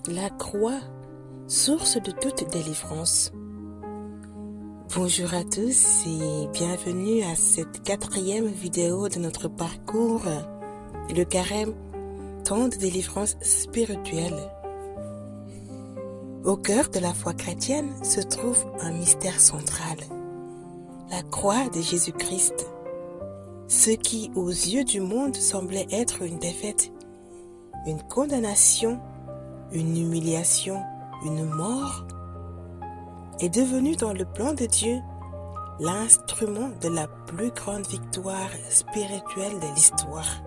La croix, source de toute délivrance. Bonjour à tous et bienvenue à cette 4e vidéo de notre parcours, le carême, temps de délivrance spirituelle. Au cœur de la foi chrétienne se trouve un mystère central, la croix de Jésus-Christ. Ce qui, aux yeux du monde, semblait être une défaite, une condamnation, une humiliation, une mort, est devenu dans le plan de Dieu l'instrument de la plus grande victoire spirituelle de l'histoire.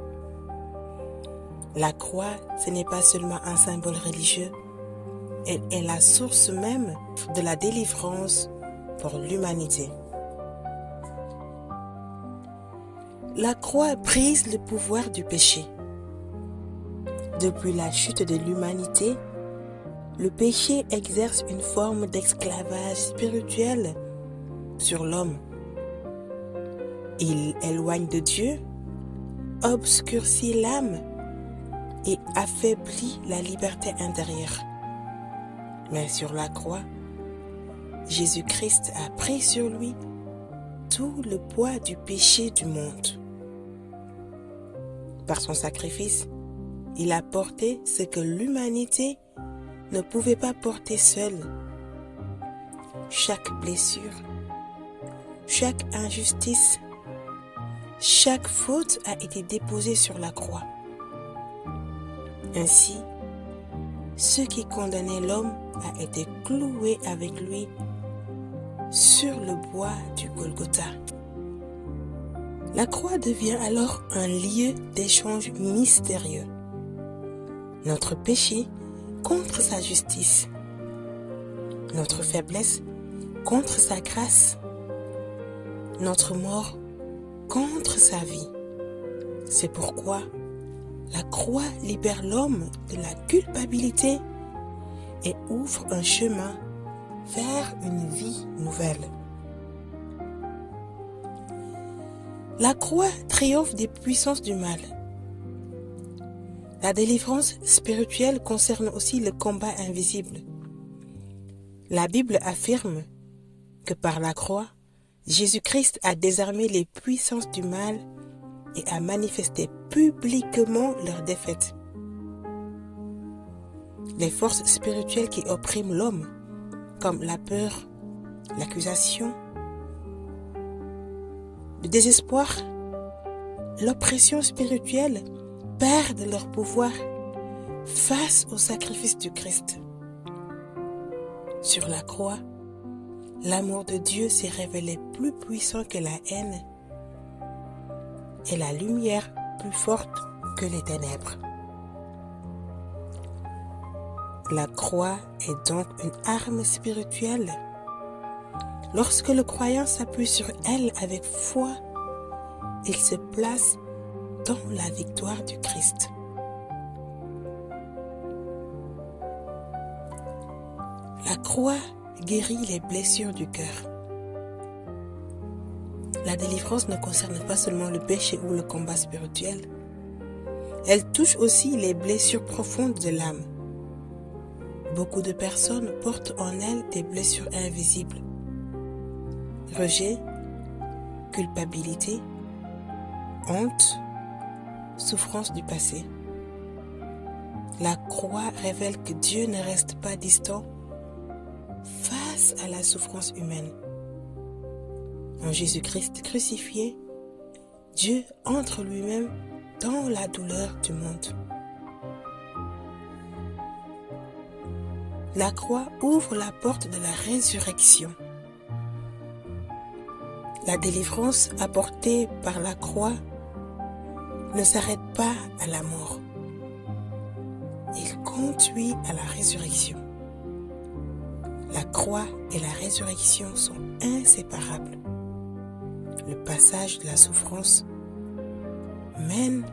La croix, ce n'est pas seulement un symbole religieux, elle est la source même de la délivrance pour l'humanité. La croix brise le pouvoir du péché. Depuis la chute de l'humanité, le péché exerce une forme d'esclavage spirituel sur l'homme. Il éloigne de Dieu, obscurcit l'âme et affaiblit la liberté intérieure. Mais sur la croix, Jésus-Christ a pris sur lui tout le poids du péché du monde. Par son sacrifice, il a porté ce que l'humanité ne pouvait pas porter seule. Chaque blessure, chaque injustice, chaque faute a été déposée sur la croix. Ainsi, ce qui condamnait l'homme a été cloué avec lui sur le bois du Golgotha. La croix devient alors un lieu d'échange mystérieux. Notre péché contre sa justice, notre faiblesse contre sa grâce, notre mort contre sa vie. C'est pourquoi la croix libère l'homme de la culpabilité et ouvre un chemin vers une vie nouvelle. La croix triomphe des puissances du mal. La délivrance spirituelle concerne aussi le combat invisible. La Bible affirme que par la croix, Jésus-Christ a désarmé les puissances du mal et a manifesté publiquement leur défaite. Les forces spirituelles qui oppriment l'homme, comme la peur, l'accusation, le désespoir, l'oppression spirituelle, perdent leur pouvoir face au sacrifice du Christ. Sur la croix, l'amour de Dieu s'est révélé plus puissant que la haine et la lumière plus forte que les ténèbres. La croix est donc une arme spirituelle. Lorsque le croyant s'appuie sur elle avec foi, il se place dans la victoire du Christ. La croix guérit les blessures du cœur. La délivrance ne concerne pas seulement le péché ou le combat spirituel. Elle touche aussi les blessures profondes de l'âme. Beaucoup de personnes portent en elles des blessures invisibles. Rejet, culpabilité, honte, souffrance du passé. La croix révèle que Dieu ne reste pas distant face à la souffrance humaine. En Jésus-Christ crucifié, Dieu entre lui-même dans la douleur du monde. La croix ouvre la porte de la résurrection. La délivrance apportée par la croix ne s'arrête pas à la mort. Il conduit à la résurrection. La croix et la résurrection sont inséparables. Le passage de la souffrance mène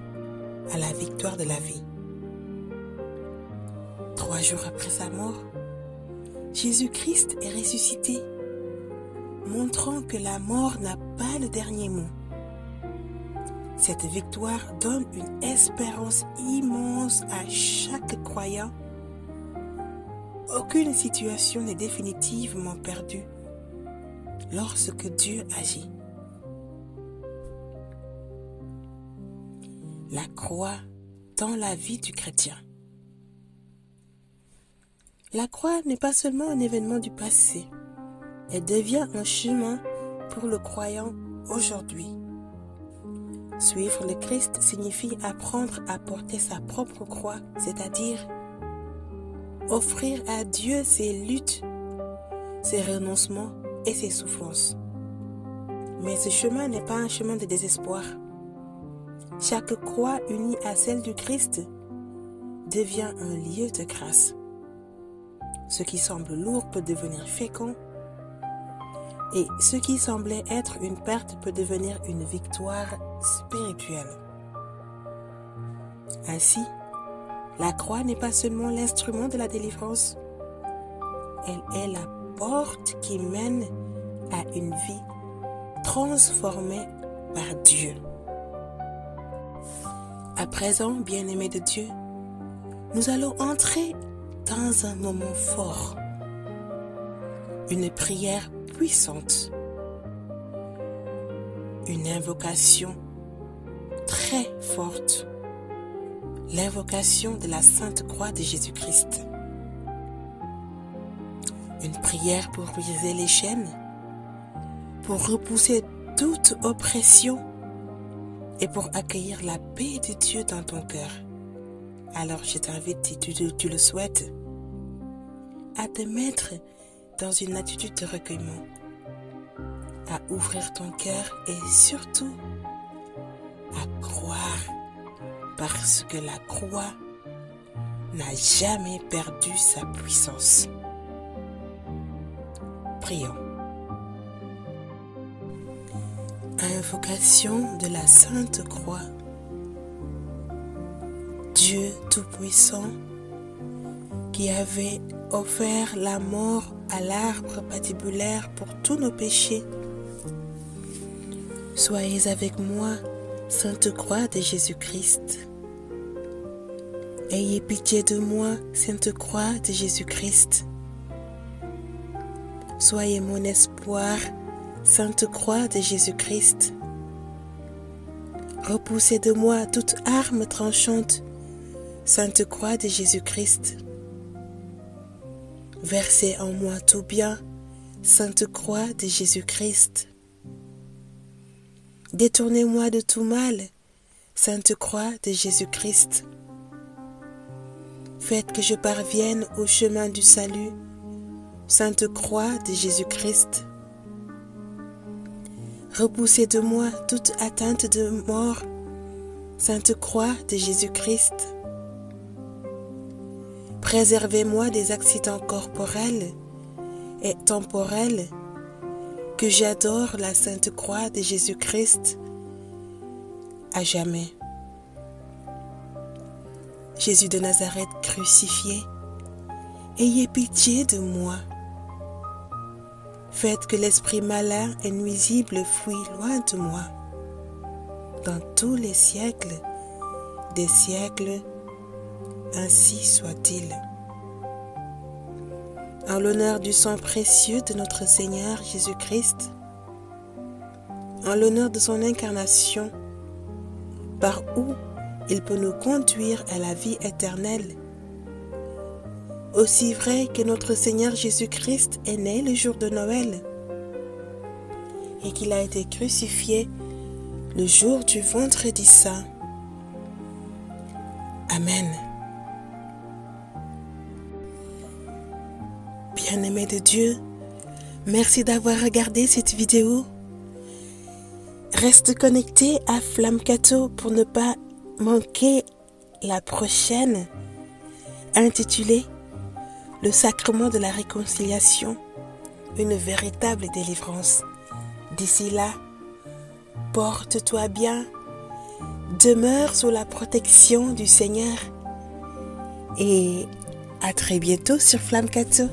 à la victoire de la vie. 3 jours après sa mort, Jésus-Christ est ressuscité, montrant que la mort n'a pas le dernier mot. Cette victoire donne une espérance immense à chaque croyant aucune situation n'est définitivement perdue lorsque Dieu agit. La croix dans la vie du chrétien. La croix n'est pas seulement un événement du passé, elle devient un chemin pour le croyant aujourd'hui. Suivre le Christ signifie apprendre à porter sa propre croix, c'est-à-dire offrir à Dieu ses luttes, ses renoncements et ses souffrances. Mais ce chemin n'est pas un chemin de désespoir. Chaque croix unie à celle du Christ devient un lieu de grâce. Ce qui semble lourd peut devenir fécond et ce qui semblait être une perte peut devenir une victoire spirituelle. Ainsi, la croix n'est pas seulement l'instrument de la délivrance, elle est la porte qui mène à une vie transformée par Dieu. À présent, bien-aimés de Dieu, nous allons entrer dans un moment fort, une prière puissante, une invocation très forte, l'invocation de la Sainte Croix de Jésus-Christ. Une prière pour briser les chaînes, pour repousser toute oppression et pour accueillir la paix de Dieu dans ton cœur. Alors je t'invite, si tu le souhaites, à te mettre dans une attitude de recueillement, à ouvrir ton cœur et surtout à croire, parce que la croix n'a jamais perdu sa puissance. Prions. Invocation de la Sainte Croix. Dieu Tout-Puissant, qui avait offert la mort à l'arbre patibulaire pour tous nos péchés, soyez avec moi, Sainte Croix de Jésus-Christ. Ayez pitié de moi, Sainte Croix de Jésus-Christ. Soyez mon espoir, Sainte Croix de Jésus-Christ. Repoussez de moi toute arme tranchante, Sainte Croix de Jésus-Christ. Versez en moi tout bien, Sainte Croix de Jésus-Christ. Détournez-moi de tout mal, Sainte Croix de Jésus-Christ. Faites que je parvienne au chemin du salut, Sainte Croix de Jésus-Christ. Repoussez de moi toute atteinte de mort, Sainte Croix de Jésus-Christ. Préservez-moi des accidents corporels et temporels, que j'adore la Sainte Croix de Jésus-Christ à jamais. Jésus de Nazareth crucifié, ayez pitié de moi. Faites que l'esprit malin et nuisible fuit loin de moi. Dans tous les siècles des siècles, ainsi soit-il. En l'honneur du sang précieux de notre Seigneur Jésus-Christ, en l'honneur de son incarnation, par où il peut nous conduire à la vie éternelle. Aussi vrai que notre Seigneur Jésus-Christ est né le jour de Noël et qu'il a été crucifié le jour du vendredi saint. Amen. Bien-aimé de Dieu, merci d'avoir regardé cette vidéo. Reste connecté à Flamme Catho pour ne pas manquer la prochaine, intitulée « Le sacrement de la réconciliation, une véritable délivrance ». D'ici là, porte-toi bien, demeure sous la protection du Seigneur et à très bientôt sur Flamme Catho.